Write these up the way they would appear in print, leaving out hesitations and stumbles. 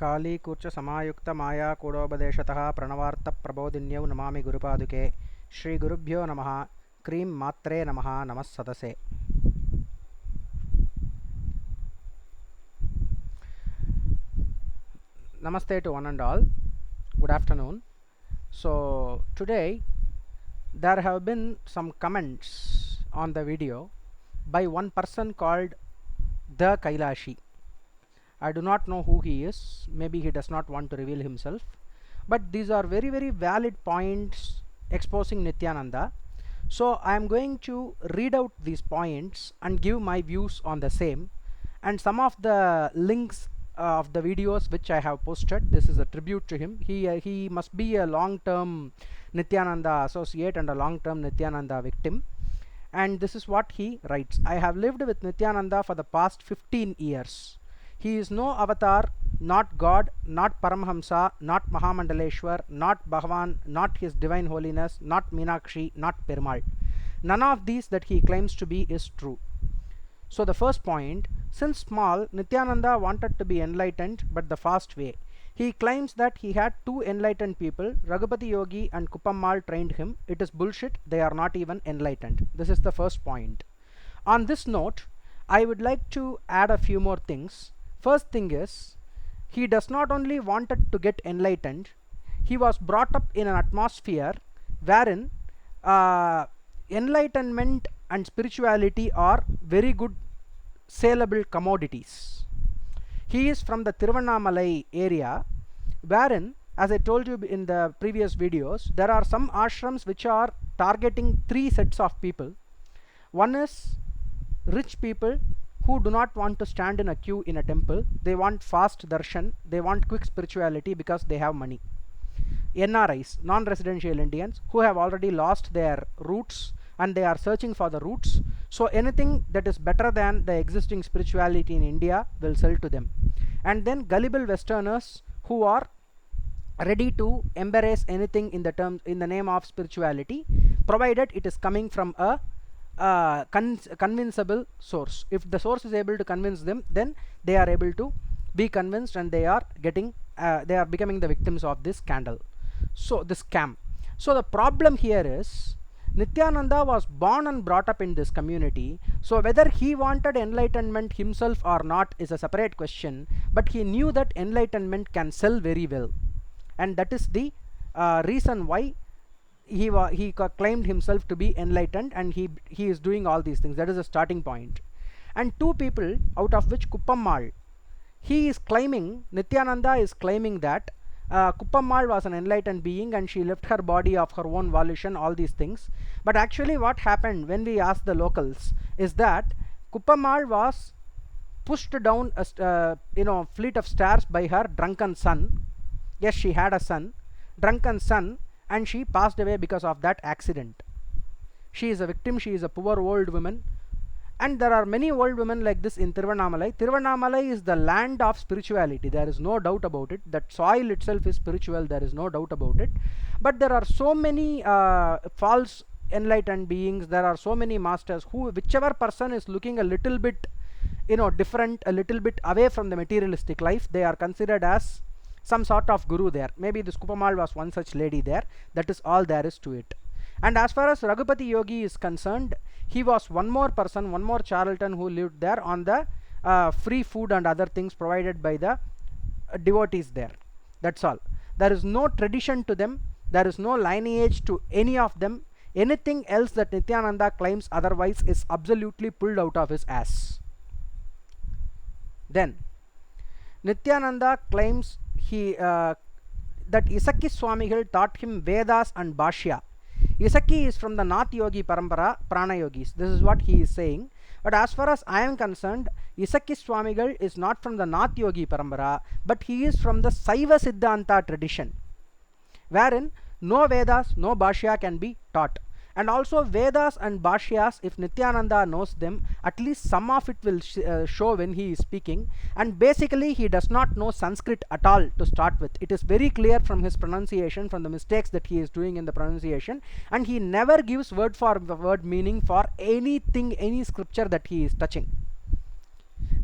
कालीकूर्च समायुक्त माया कूडोपदेशतः प्रणवार्थ प्रबोधिन्यौ नमामि गुरुपादुके श्री गुरुभ्यो नमः क्रीं मात्रे नमः नमः सदसे. Namaste to one and all. Good afternoon. So today there have been some comments on the video by one person called the Kailashi. I do not know who he is. Maybe he does not want to reveal himself. But these are very, very valid points exposing Nithyananda. So I am going to read out these points and give my views on the same. And some of the links of the videos which I have posted, this is a tribute to him. He must be a long-term Nithyananda associate and a long-term Nithyananda victim. And this is what he writes. I have lived with Nithyananda for the past 15 years. He is no avatar, not God, not Paramahamsa, not Maha Mandaleshwarar, not bhagvan, not His Divine Holiness, not Meenakshi, not Perumal. None of these that he claims to be is true. So the first point, since small, Nithyananda wanted to be enlightened, but the fast way. He claims that he had two enlightened people, Raghupati Yogi and Kuppamal trained him. It is bullshit, they are not even enlightened. This is the first point. On this note, I would like to add a few more things. First thing is, he does not only wanted to get enlightened, he was brought up in an atmosphere wherein enlightenment and spirituality are very good saleable commodities. He is from the Nirvani area, wherein, as I told you in the previous videos, there are some ashrams which are targeting three sets of people. One is rich people who do not want to stand in a queue in a temple. They want fast darshan, they want quick spirituality because they have money. NRIs, non-residential Indians, who have already lost their roots and they are searching for the roots. So anything that is better than the existing spirituality in India will sell to them. And then gullible Westerners who are ready to embrace anything in the name of spirituality, provided it is coming from a convincible source. If the source is able to convince them, then they are able to be convinced and they are becoming the victims of this scandal. So this scam. So the problem here is Nithyananda was born and brought up in this community. So whether he wanted enlightenment himself or not is a separate question, but he knew that enlightenment can sell very well, and that is the reason why he claimed himself to be enlightened, and he is doing all these things. That is a starting point. And two people, out of which Kuppamal, he is claiming, Nithyananda is claiming that Kuppamal was an enlightened being and she left her body of her own volition, all these things. But actually what happened when we asked the locals is that Kuppamal was pushed down a flight of stairs by her drunken son. Yes, she had a son, drunken son, and she passed away because of that accident. She is a victim, she is a poor old woman. And there are many old women like this in Tiruvannamala. Tiruvannamala is the land of spirituality, there is no doubt about it. That soil itself is spiritual, there is no doubt about it. But there are so many false enlightened beings, there are so many masters who, whichever person is looking a little bit different, a little bit away from the materialistic life, they are considered as some sort of guru there. Maybe this Kuppamal was one such lady there. That is all there is to it. And as far as Raghupati Yogi is concerned, he was one more person, one more charlatan who lived there on the free food and other things provided by the devotees there. That's all. There is no tradition to them, there is no lineage to any of them. Anything else that Nithyananda claims otherwise is absolutely pulled out of his ass. Then Nithyananda claims that Issaki swamigal taught him Vedas and Bhasya. Issaki is from the nath yogi parampara, prana yogis. This is what he is saying. But as far as I am concerned, Issaki swamigal is not from the nath yogi parampara, but he is from the Saiva Siddhanta tradition, wherein no Vedas, no Bhashya can be taught. And also Vedas and Bhashyas, if Nithyananda knows them, at least some of it will show when he is speaking. And basically he does not know Sanskrit at all to start with. It is very clear from his pronunciation, from the mistakes that he is doing in the pronunciation. And he never gives word for word meaning for anything, any scripture that he is touching.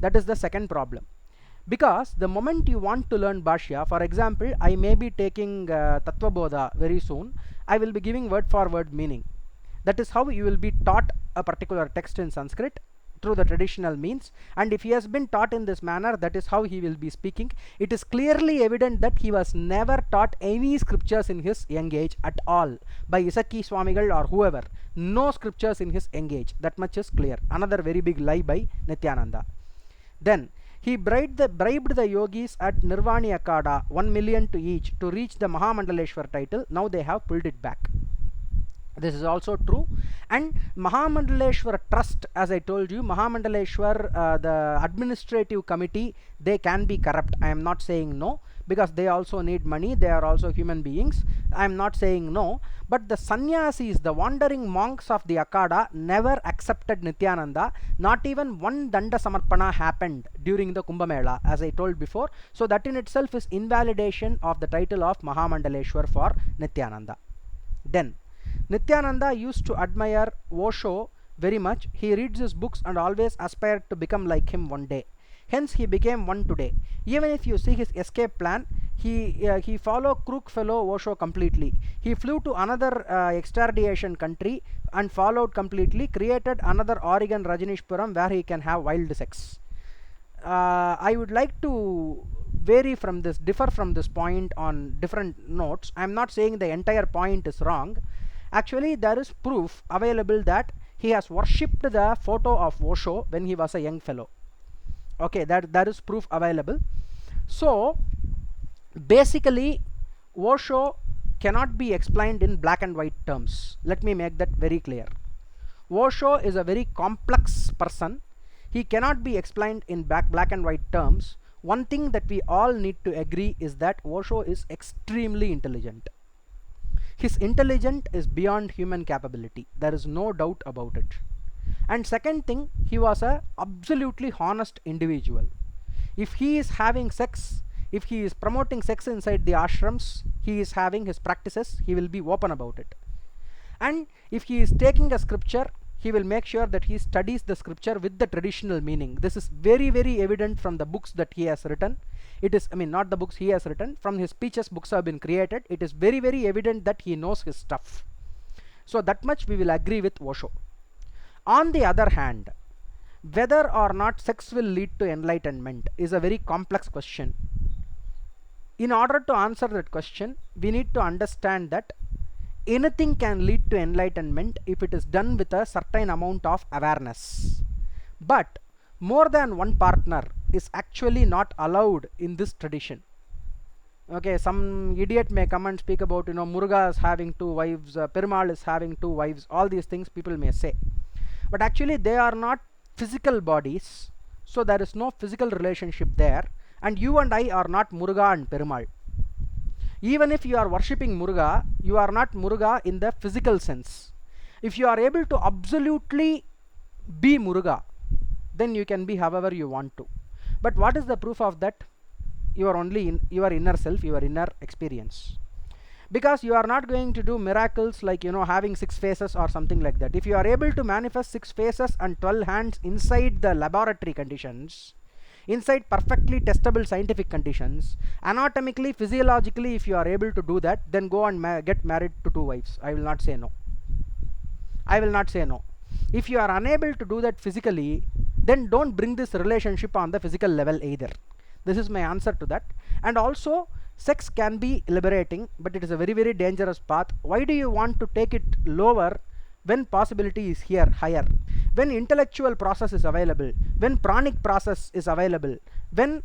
That is the second problem. Because the moment you want to learn Bhashya, for example, I may be taking Tattva Bodha very soon, I will be giving word for word meaning. That is how you will be taught a particular text in Sanskrit through the traditional means, and if he has been taught in this manner, that is how he will be speaking. It is clearly evident that he was never taught any scriptures in his young age at all by issaki, swamigal or whoever. No scriptures in his young age. That much is clear. Another very big lie by Nithyananda. Then he bribed the yogis at Nirvani Akadah 1 million to each to reach the Maha Mandaleshwarar title. Now they have pulled it back. This is also true. And Maha Mandaleshwarar trust, as I told you, Maha Mandaleshwar, the administrative committee, they can be corrupt. I am not saying no, because they also need money, they are also human beings. I am not saying no, but the sannyasis, the wandering monks of the Akadah, never accepted Nithyananda. Not even one Danda Samarpana happened during the Kumbh Mela, as I told before. So that in itself is invalidation of the title of Maha Mandaleshwar for Nithyananda. Then Nithyananda used to admire Osho very much. He reads his books and always aspired to become like him one day. Hence he became one today. Even if you see his escape plan, he followed crook fellow Osho completely. He flew to another extradition country and followed completely, created another Oregon Rajneeshpuram where he can have wild sex. I would like to differ from this point on different notes. I am not saying the entire point is wrong. Actually, there is proof available that he has worshipped the photo of Osho when he was a young fellow. Okay, there is proof available. So basically Osho cannot be explained in black and white terms. Let me make that very clear. Osho is a very complex person. He cannot be explained in black and white terms. One thing that we all need to agree is that Osho is extremely intelligent. His intelligence is beyond human capability. There is no doubt about it. And second thing, he was a absolutely honest individual. If he is having sex, if he is promoting sex inside the ashrams, he is having his practices, he will be open about it. And if he is taking a scripture, he will make sure that he studies the scripture with the traditional meaning. This is very, very evident from the books that he has written. It is, not the books he has written, from his speeches books have been created. It is very, very evident that he knows his stuff. So that much we will agree with Osho. On the other hand, whether or not sex will lead to enlightenment is a very complex question. In order to answer that question, we need to understand that anything can lead to enlightenment if it is done with a certain amount of awareness. But more than one partner is actually not allowed in this tradition. Okay, some idiot may come and speak about, Muruga is having 2 wives, Perumal is having 2 wives, all these things people may say. But actually they are not physical bodies, so there is no physical relationship there, and you and I are not Muruga and Perumal. Even if you are worshipping Muruga, you are not Muruga in the physical sense. If you are able to absolutely be Muruga, then you can be however you want to. But what is the proof of that? You are only in your inner self, your inner experience. Because you are not going to do miracles like, having 6 faces or something like that. If you are able to manifest 6 faces and 12 hands inside the laboratory conditions, inside perfectly testable scientific conditions, anatomically, physiologically, if you are able to do that, then go and get married to 2 wives. I will not say no. I will not say no. If you are unable to do that physically, then don't bring this relationship on the physical level either. This is my answer to that. And also, sex can be liberating, but it is a very, very dangerous path. Why do you want to take it lower when possibility is here higher? When intellectual process is available, when pranic process is available, when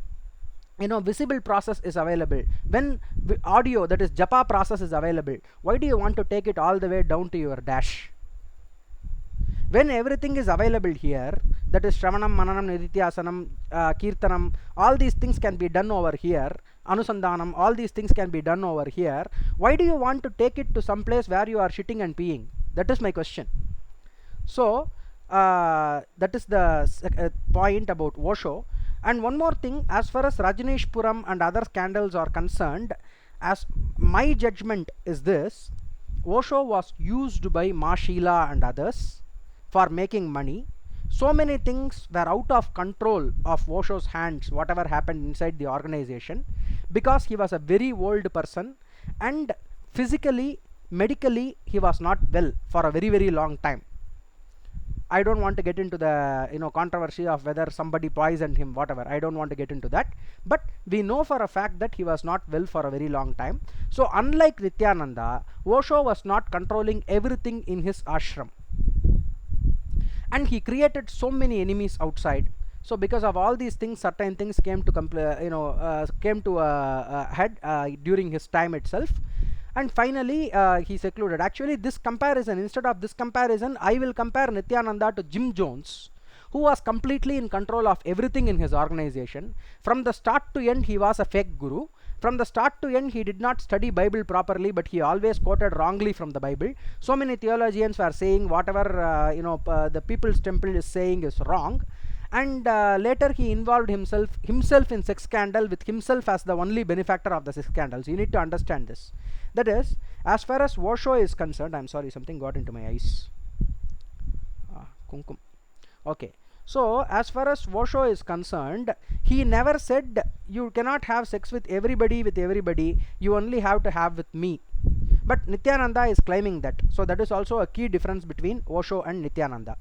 visible process is available, when audio, that is japa process, is available, why do you want to take it all the way down to your dash? When everything is available here, that is Shravanam, Mananam, Nidityasanam, Kirtanam, all these things can be done over here, Anusandanam, all these things can be done over here, why do you want to take it to some place where you are shitting and peeing? That is my question. So that is the point about Osho. And one more thing, as far as Rajneeshpuram and other scandals are concerned, as my judgment is this: Osho was used by Ma Sheela and others for making money. So many things were out of control of Osho's hands, whatever happened inside the organization, because he was a very old person, and physically, medically, he was not well for a very, very long time. I don't want to get into the controversy of whether somebody poisoned him, whatever. I don't want to get into that. But we know for a fact that he was not well for a very long time. So unlike Nithyananda, Osho was not controlling everything in his ashram, and he created so many enemies outside. So because of all these things, certain things came to head during his time itself. And finally he secluded. Actually, this comparison, instead of this comparison, I will compare Nithyananda to Jim Jones, who was completely in control of everything in his organization. From the start to end, he was a fake guru. From the start to end, he did not study Bible properly, but he always quoted wrongly from the Bible. So many theologians were saying whatever the People's Temple is saying is wrong. And later he involved himself in sex scandal, with himself as the only benefactor of the sex scandals. You need to understand this. That is, as far as Osho is concerned, I'm sorry, something got into my eyes. Kumkum. Okay. So as far as Osho is concerned, he never said you cannot have sex with everybody, you only have to have with me. But Nithyananda is claiming that. So that is also a key difference between Osho and Nithyananda.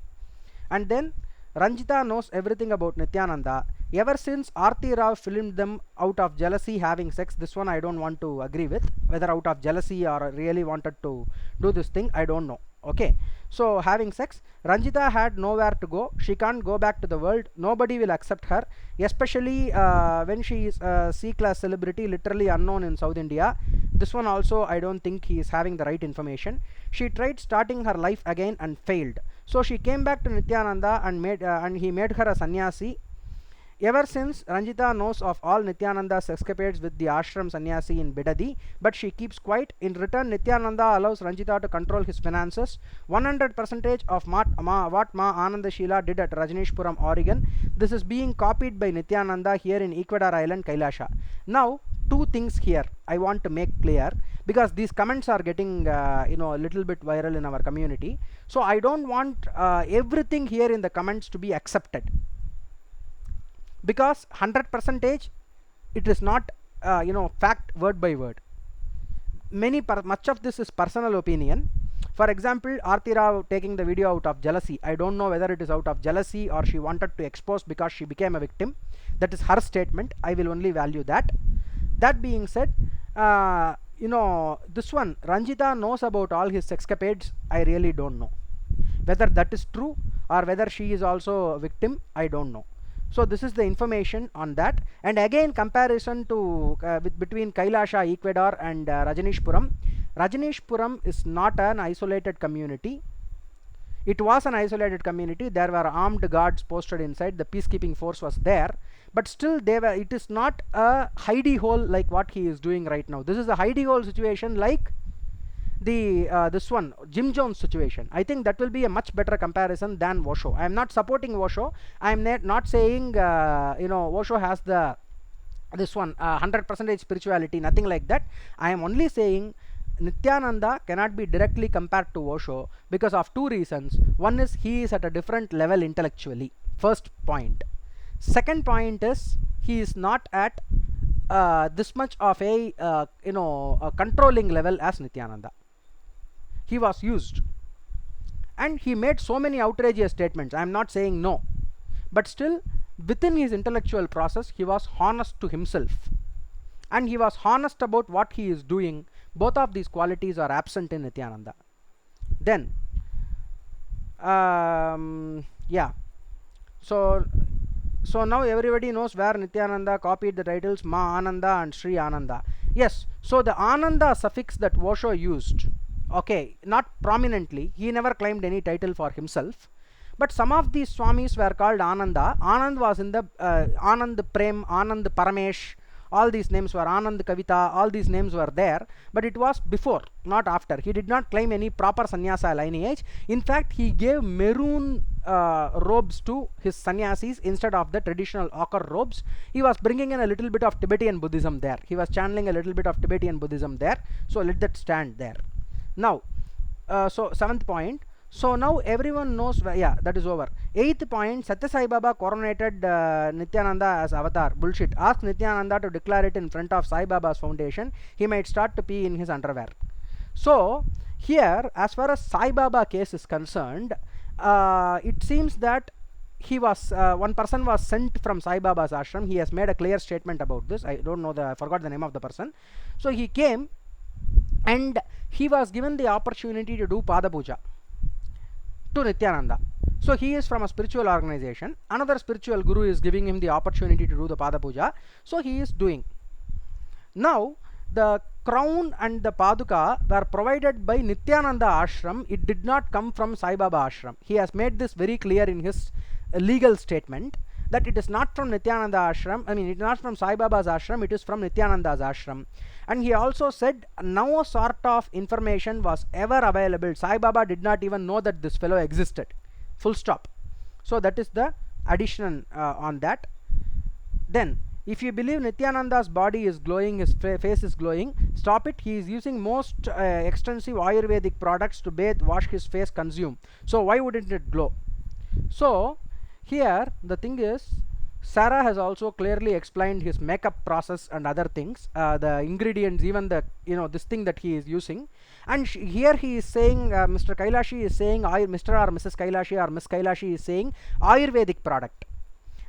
And then Ranjita knows everything about Nithyananda. Ever since Aarti Rao filmed them out of jealousy having sex, this one I don't want to agree with. Whether out of jealousy or really wanted to do this thing, I don't know. Okay, so having sex, Ranjita had nowhere to go. She can't go back to the world. Nobody will accept her, especially when she is a C-class celebrity, literally unknown in South India. This one also, I don't think he is having the right information. She tried starting her life again and failed. So she came back to Nithyananda and he made her a sannyasi. Ever since, Ranjita knows of all Nithyananda's escapades with the ashram sannyasi in Bidadi, but she keeps quiet. In return, Nithyananda allows Ranjita to control his finances. 100% of what Ma Ananda Sheela did at Rajneeshpuram, Oregon. This is being copied by Nithyananda here in Ecuador Island, Kailasha. Now, two things here I want to make clear, because these comments are getting a little bit viral in our community. So I don't want everything here in the comments to be accepted, because 100% it is not fact word by word. Much of this is personal opinion. For example, Aarti Rao taking the video out of jealousy. I don't know whether it is out of jealousy or she wanted to expose because she became a victim. That is her statement. I will only value that. That being said, this one, Ranjita knows about all his escapades. I really don't know whether that is true or whether she is also a victim. I don't know. So this is the information on that. And again, comparison to between Kailasha, Ecuador and Rajneeshpuram. Rajneeshpuram is not an isolated community. It was an isolated community. There were armed guards posted inside. The peacekeeping force was there, but still it is not a hidey hole like what he is doing right now. This is a hidey hole situation like this one, Jim Jones situation. I think that will be a much better comparison than Osho. I am not supporting Osho. I am not saying Osho has this one 100% spirituality, nothing like that. I am only saying Nithyananda cannot be directly compared to Osho because of two reasons. One is he is at a different level intellectually. First point. Second point is he is not at this much of a controlling level as Nithyananda. He was used, and he made so many outrageous statements. I am not saying no, but still within his intellectual process he was honest to himself, and he was honest about what he is doing. Both of these qualities are absent in Nithyananda. Then yeah, so now everybody knows where Nithyananda copied the titles Ma Ananda and Sri Ananda. Yes, so the Ananda suffix that Osho used, okay, not prominently, he never claimed any title for himself, but some of these Swamis were called Ananda. Anand was in the Anand Prem, Anand Paramesh, all these names were Anand Kavita, all these names were there, but it was before, not after. He did not claim any proper sannyasa lineage. In fact, he gave maroon robes to his sannyasis instead of the traditional ochre robes. He was bringing in a little bit of Tibetan Buddhism there. He was channeling a little bit of Tibetan Buddhism there. So let that stand there. Now, so seventh point. So now everyone knows, yeah, that is over. 8th point, Satya Sai Baba coronated Nithyananda as avatar. Bullshit. Ask Nithyananda to declare it in front of Sai Baba's foundation. He might start to pee in his underwear. So here, as far as Sai Baba case is concerned, it seems that he was one person was sent from Sai Baba's ashram. He has made a clear statement about this. I don't know I forgot the name of the person. So he came and he was given the opportunity to do Pada Puja to Nithyananda. So he is from a spiritual organization. Another spiritual guru is giving him the opportunity to do the Pada Puja. So he is doing. Now the crown and the Paduka were provided by Nithyananda ashram. It did not come from Sai Baba ashram. He has made this very clear in his legal statement, that it is not from Nithyananda ashram. I mean, it is not from Sai Baba's ashram, it is from Nithyananda's ashram. And he also said no sort of information was ever available. Sai Baba did not even know that this fellow existed. Full stop. So that is the addition on that. Then, if you believe Nithyananda's body is glowing, his face is glowing, stop it. He is using most extensive Ayurvedic products to bathe, wash his face, consume. So why wouldn't it glow? So here the thing is, Sarah has also clearly explained his makeup process and other things, the ingredients, even the this thing that he is using. And here he is saying, Mr. Kailashi is saying, Mr. or Mrs. Kailashi or Miss Kailashi is saying Ayurvedic product.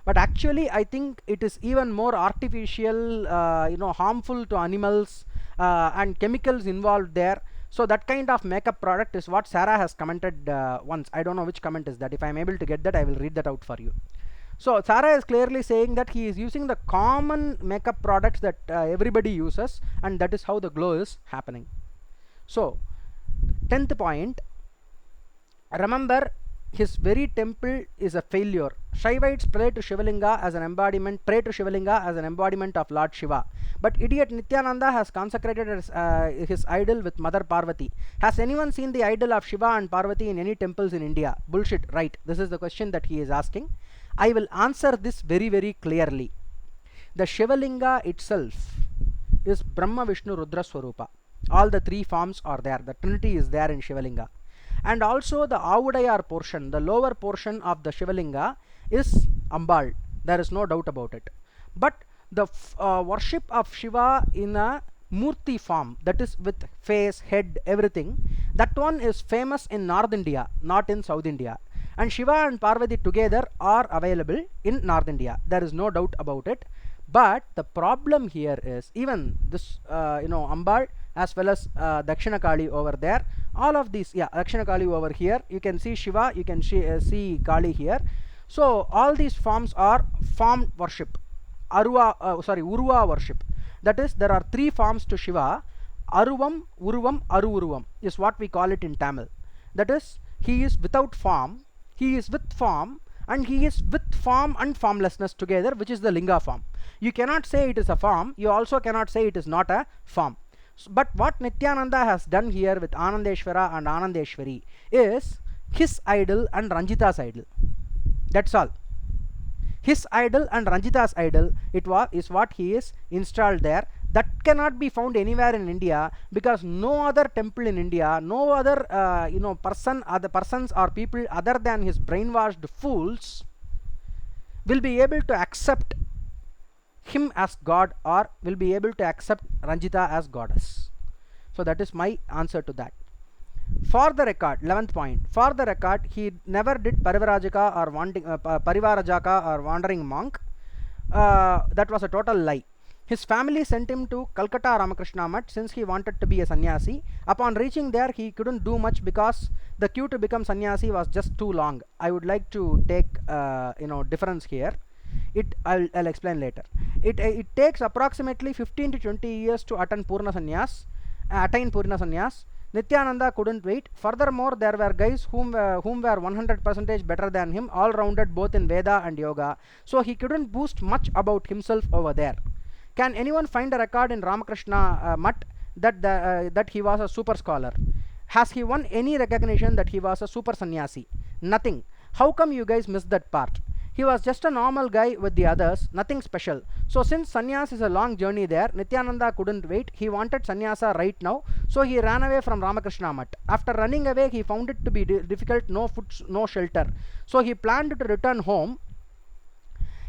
But actually I think it is even more artificial, harmful to animals, and chemicals involved there. So that kind of makeup product is what Sarah has commented once. I don't know which comment is that. If I am able to get that, I will read that out for you. So Sarah is clearly saying that he is using the common makeup products that everybody uses, and that is how the glow is happening. So 10th point, remember, his very temple is a failure. Shaivites pray to Shivalinga as an embodiment, of Lord Shiva. But idiot Nithyananda has consecrated his idol with Mother Parvati. Has anyone seen the idol of Shiva and Parvati in any temples in India? Bullshit, right? This is the question that he is asking. I will answer this very, very clearly. The Shivalinga itself is Brahma, Vishnu, Rudra Swarupa. All the three forms are there. The Trinity is there in Shivalinga. And also the Avudayar portion, the lower portion of the Shivalinga, is Ambal. There is no doubt about it. But the worship of Shiva in a Murti form, that is with face, head, everything, that one is famous in North India, not in South India. And Shiva and Parvati together are available in North India. There is no doubt about it. But the problem here is, even this Ambal as well as Dakshina Kali over there, all of these, Dakshina Kali over here, you can see Shiva, you can see Kali here. So all these forms are form worship, Uruva worship. That is, there are three forms to Shiva. Aruvam, Uruvam, Aruuruvam is what we call it in Tamil. That is, he is without form, he is with form, and he is with form and formlessness together, which is the Linga form. You cannot say it is a form, you also cannot say it is not a form. But what Nithyananda has done here with Anandeshwara and Anandeshwari is his idol and Ranjita's idol. That's all. His idol and Ranjita's idol is what he is installed there. That cannot be found anywhere in India, because no other temple in India, no other persons or people other than his brainwashed fools will be able to accept him as God, or will be able to accept Ranjita as goddess. So that is my answer to that. For the record, 11th point, for the record, he never did Parivarajaka or wandering monk. That was a total lie. His family sent him to Calcutta Ramakrishna Mutt since he wanted to be a sannyasi. Upon reaching there, he couldn't do much because the queue to become sannyasi was just too long. I would like to take difference here. I'll explain later. It takes approximately 15 to 20 years to attain Purna Sannyas. Nithyananda couldn't wait. Furthermore, there were guys whom were 100% better than him, all rounded both in Veda and Yoga. So he couldn't boast much about himself over there. Can anyone find a record in Ramakrishna Mutt that he was a super scholar? Has he won any recognition that he was a super sannyasi? Nothing. How come you guys missed that part? He was just a normal guy with the others, nothing special. So since sannyas is a long journey there, Nithyananda couldn't wait. He wanted sannyasa right now. So he ran away from Ramakrishna Mutt. After running away, he found it to be difficult, no food, no shelter. So he planned to return home.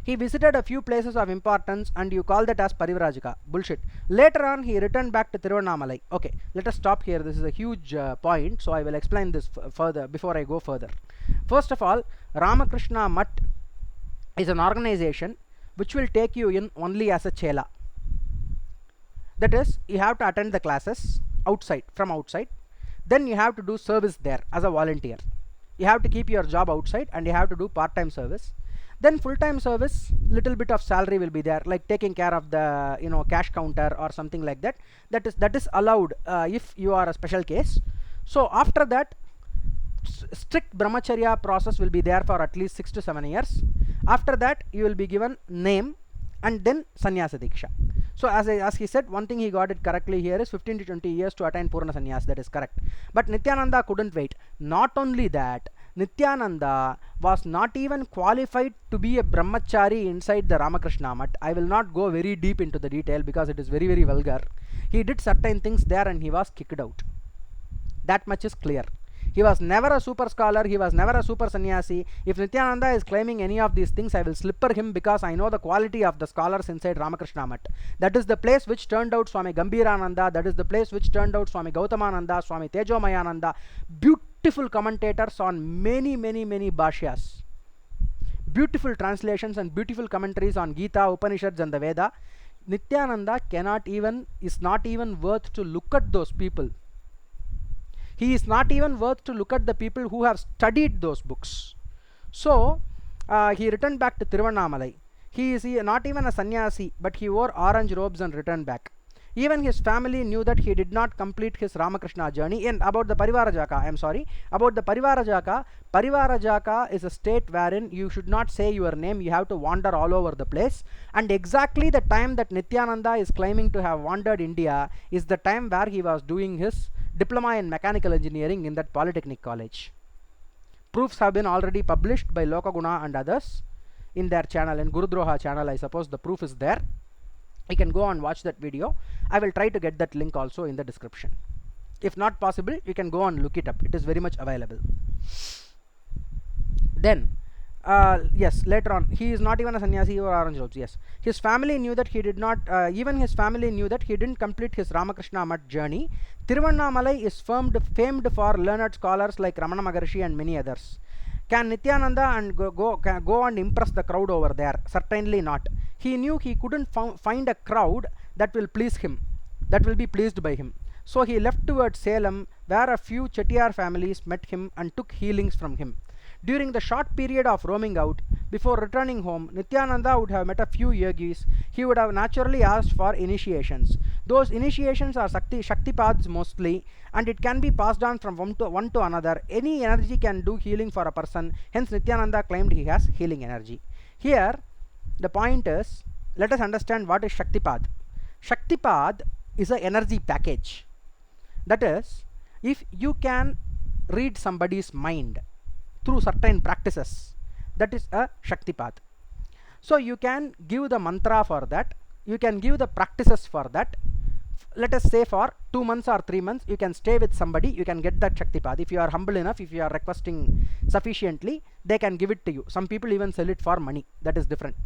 He visited a few places of importance, and you call that as Parivrajika. Bullshit. Later on, he returned back to Tiruvannamalai. Okay, let us stop here. This is a huge point, so I will explain this further before I go further. First of all, Ramakrishna Mutt is an organization which will take you in only as a chela. That is, you have to attend the classes outside, from outside. Then you have to do service there as a volunteer. You have to keep your job outside, and you have to do part-time service. Then full-time service, little bit of salary will be there, like taking care of the cash counter or something like that. That is allowed if you are a special case. So after that, strict brahmacharya process will be there for at least 6 to 7 years. After that, you will be given name and then sannyasa diksha. So as he said, one thing he got it correctly here is 15 to 20 years to attain Purna Sannyas. That is correct. But Nithyananda couldn't wait. Not only that, Nithyananda was not even qualified to be a brahmachari inside the Ramakrishna Mutt. I will not go very deep into the detail because it is very, very vulgar. He did certain things there and he was kicked out. That much is clear. He was never a super scholar, he was never a super sannyasi. If Nithyananda is claiming any of these things, I will slipper him because I know the quality of the scholars inside Ramakrishna Mutt. That is the place which turned out Swami Gambhirananda, that is the place which turned out Swami Gautamananda, Swami Tejomayananda, beautiful commentators on many, many, many bhashyas. Beautiful translations and beautiful commentaries on Gita, Upanishads and the Veda. Nithyananda is not even worth to look at those people. He is not even worth to look at the people who have studied those books. So, he returned back to Tiruvannamalai. He is not even a sannyasi, but he wore orange robes and returned back. Even his family knew that he did not complete his Ramakrishna journey. And about the Parivarajaka, about the Parivarajaka is a state wherein you should not say your name, you have to wander all over the place. And exactly the time that Nithyananda is claiming to have wandered India is the time where he was doing his diploma in mechanical engineering in that polytechnic college. Proofs have been already published by Lokaguna and others in their channel, in Gurudroha channel. I suppose the proof is there. You can go and watch that video. I will try to get that link also in the description. If not possible, you can go and look it up. It is very much available. Then yes, later on, he is not even a sannyasi or orange robes. Yes, his family knew that he did not, even his family knew that he didn't complete his Ramakrishna Mutt journey. Tiruvannamalai is famed for learned scholars like Ramana Maharshi and many others. Can Nithyananda and go and impress the crowd over there? Certainly not. He knew he couldn't find a crowd that will please him, that will be pleased by him. So he left towards Salem, where a few Chettiar families met him and took healings from him. During the short period of roaming out, before returning home, Nithyananda would have met a few yogis. He would have naturally asked for initiations. Those initiations are Shaktipads mostly, and it can be passed on from one to another. Any energy can do healing for a person, hence Nithyananda claimed he has healing energy. Here, the point is, let us understand what is Shaktipad. Shaktipad is an energy package. That is, if you can read somebody's mind through certain practices, that is a Shaktipad. So you can give the mantra for that, you can give the practices for that. Let us say for 2 months or 3 months, you can stay with somebody, you can get that Shaktipad. If you are humble enough, if you are requesting sufficiently, they can give it to you. Some people even sell it for money, that is different.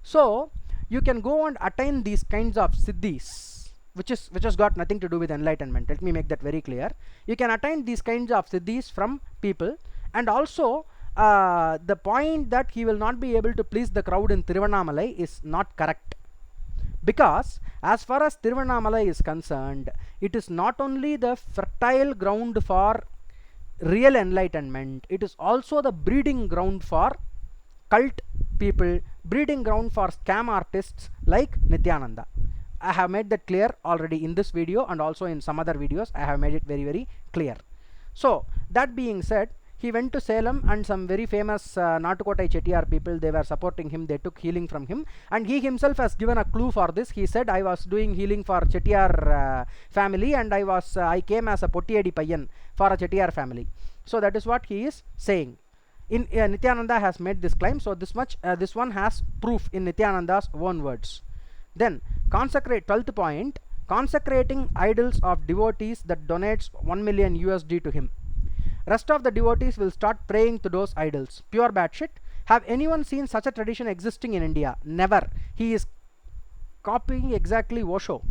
So you can go and attain these kinds of siddhis, which has got nothing to do with enlightenment. Let me make that very clear. You can attain these kinds of siddhis from people. And also the point that he will not be able to please the crowd in Tiruvannamalai is not correct, because as far as Tiruvannamalai is concerned, it is not only the fertile ground for real enlightenment, it is also the breeding ground for cult people, breeding ground for scam artists like Nithyananda. I have made that clear already in this video, and also in some other videos I have made it very, very clear. So that being said, he went to Salem, and some very famous Natukotai Chettiar people, they were supporting him, they took healing from him, and he himself has given a clue for this. He said, I was doing healing for Chettiar family, and I came as a Pottiyadi Payyan for a Chettiar family. So that is what he is saying. In Nithyananda has made this claim, so this much this one has proof in Nithyananda's own words. Then consecrate, 12th point, consecrating idols of devotees that donates 1 million USD to him. Rest of the devotees will start praying to those idols. Pure bad shit. Have anyone seen such a tradition existing in India? Never. He is copying exactly Osho.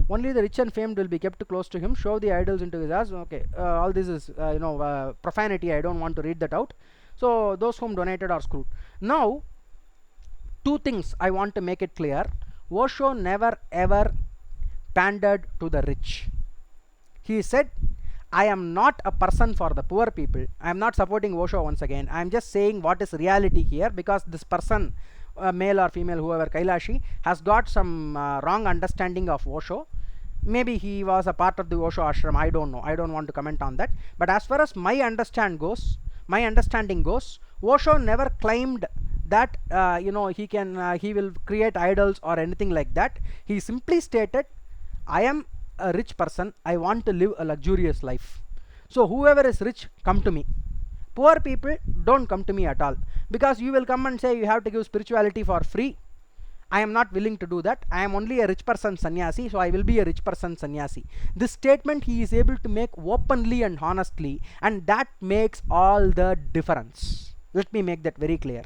Only the rich and famed will be kept close to him. Show the idols into his ass. Okay, all this is profanity. I don't want to read that out. So those whom donated are screwed. Now, two things I want to make it clear. Osho never ever pandered to the rich. He said, I am not a person for the poor people. I am not supporting Osho once again. I am just saying what is reality here, because this person, male or female, whoever, Kailashi, has got some wrong understanding of Osho. Maybe he was a part of the Osho ashram. I don't know. I don't want to comment on that. But as far as my understanding goes, Osho never claimed that he will create idols or anything like that. He simply stated, I am a rich person, I want to live a luxurious life. So whoever is rich, come to me. Poor people, don't come to me at all, because you will come and say you have to give spirituality for free. I am not willing to do that. I am only a rich person sannyasi, so I will be a rich person sannyasi. This statement he is able to make openly and honestly, and that makes all the difference. Let me make that very clear.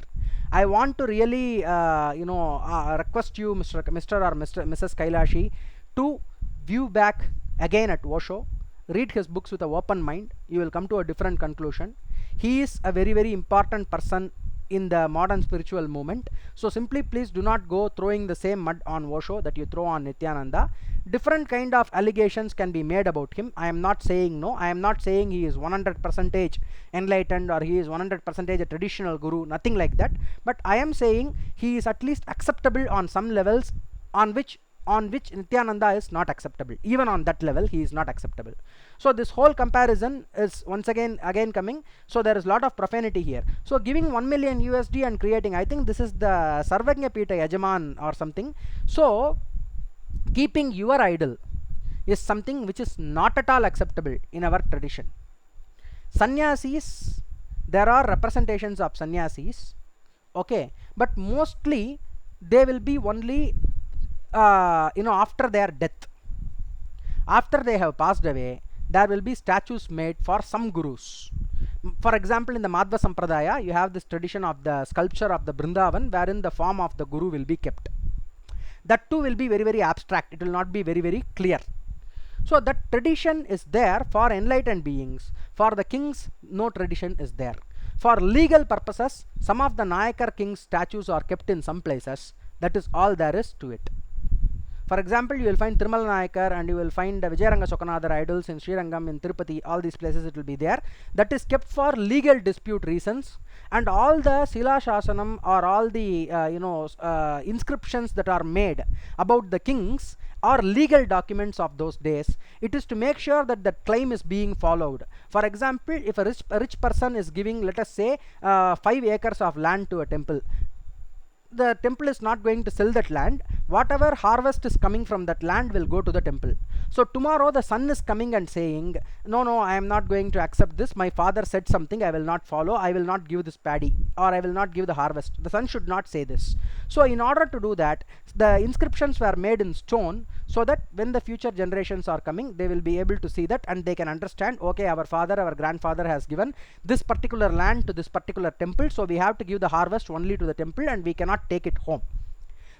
I want to really request you, Mr. or Mrs. Kailashi, to view back again at Osho, read his books with an open mind. You will come to a different conclusion. He is a very, very important person in the modern spiritual movement. So simply please do not go throwing the same mud on Osho that you throw on Nithyananda. Different kind of allegations can be made about him. I am not saying no. I am not saying he is 100% enlightened or he is 100% a traditional guru. Nothing like that. But I am saying he is at least acceptable on some levels on which Nithyananda is not acceptable. Even on that level he is not acceptable. So this whole comparison is once again coming. So there is a lot of profanity here. So giving 1 million USD and creating, I think this is the Sarvagnya Pita Yajaman or something. So keeping your idol is something which is not at all acceptable in our tradition. Sannyasis, there are representations of sannyasis, okay, but mostly they will be only after their death. After they have passed away, there will be statues made for some gurus. For example, in the Madhva Sampradaya, you have this tradition of the sculpture of the Brindavan, wherein the form of the guru will be kept. That too will be very, very abstract. It will not be very, very clear. So that tradition is there for enlightened beings. For the kings, no tradition is there. For legal purposes, some of the Nayakar kings' statues are kept in some places. That is all there is to it. For example, you will find Tirumala Nayakar and you will find Vijayaranga Sokanadhar idols in Srirangam, in Tirupati, all these places it will be there. That is kept for legal dispute reasons, and all the Sila Shasanam or all the inscriptions that are made about the kings are legal documents of those days. It is to make sure that the claim is being followed. For example, if a rich person is giving, let us say, 5 acres of land to a temple, the temple is not going to sell that land. Whatever harvest is coming from that land will go to the temple. So tomorrow the son is coming and saying, no, I am not going to accept this. My father said something, I will not follow. I will not give this paddy, or I will not give the harvest. The son should not say this. So in order to do that, the inscriptions were made in stone, so that when the future generations are coming, they will be able to see that and they can understand, okay, our father, our grandfather has given this particular land to this particular temple, so we have to give the harvest only to the temple and we cannot take it home.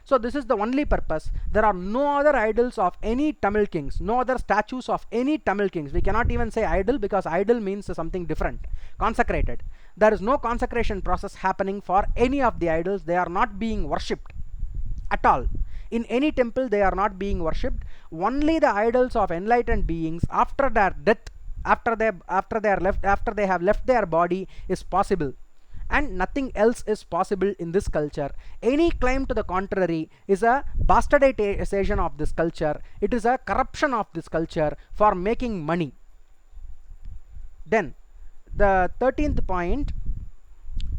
So this is the only purpose. There are no other idols of any Tamil kings, no other statues of any Tamil kings. We cannot even say idol, because idol means something different. Consecrated. There is no consecration process happening for any of the idols. They are not being worshipped at all. In any temple they are not being worshipped. Only the idols of enlightened beings after their death, after they have left their body, is possible. And nothing else is possible in this culture. Any claim to the contrary is a bastardization of this culture. It is a corruption of this culture for making money. Then the 13th point,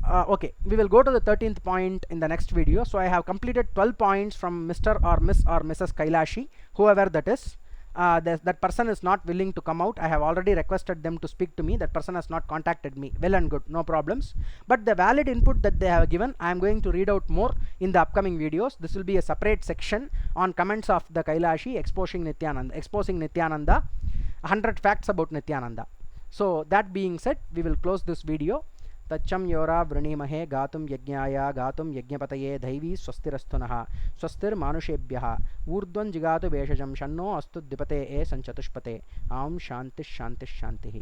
okay, we will go to the 13th point in the next video. So I have completed 12 points from Mr. or Miss or Mrs. Kailashi, whoever that is. that person is not willing to come out. I have already requested them to speak to me. That person has not contacted me. Well and good, no problems. But the valid input that they have given, I am going to read out more in the upcoming videos. This will be a separate section on comments of the Kailashi exposing Nithyananda, 100 facts about Nithyananda. So that being said, we will close this video. तच्चं योरा वृणीमहे गातुं यज्ञाय गातुं यज्ञपतये दैवी स्वस्तिरस्तुनः स्वस्तिर्मानुषेभ्यः ऊर्ध्वं जिगातु भेषजं शन्नो अस्तु द्विपते ए संचतुष्पते. ॐ शान्तिः शान्तिः शान्तिः.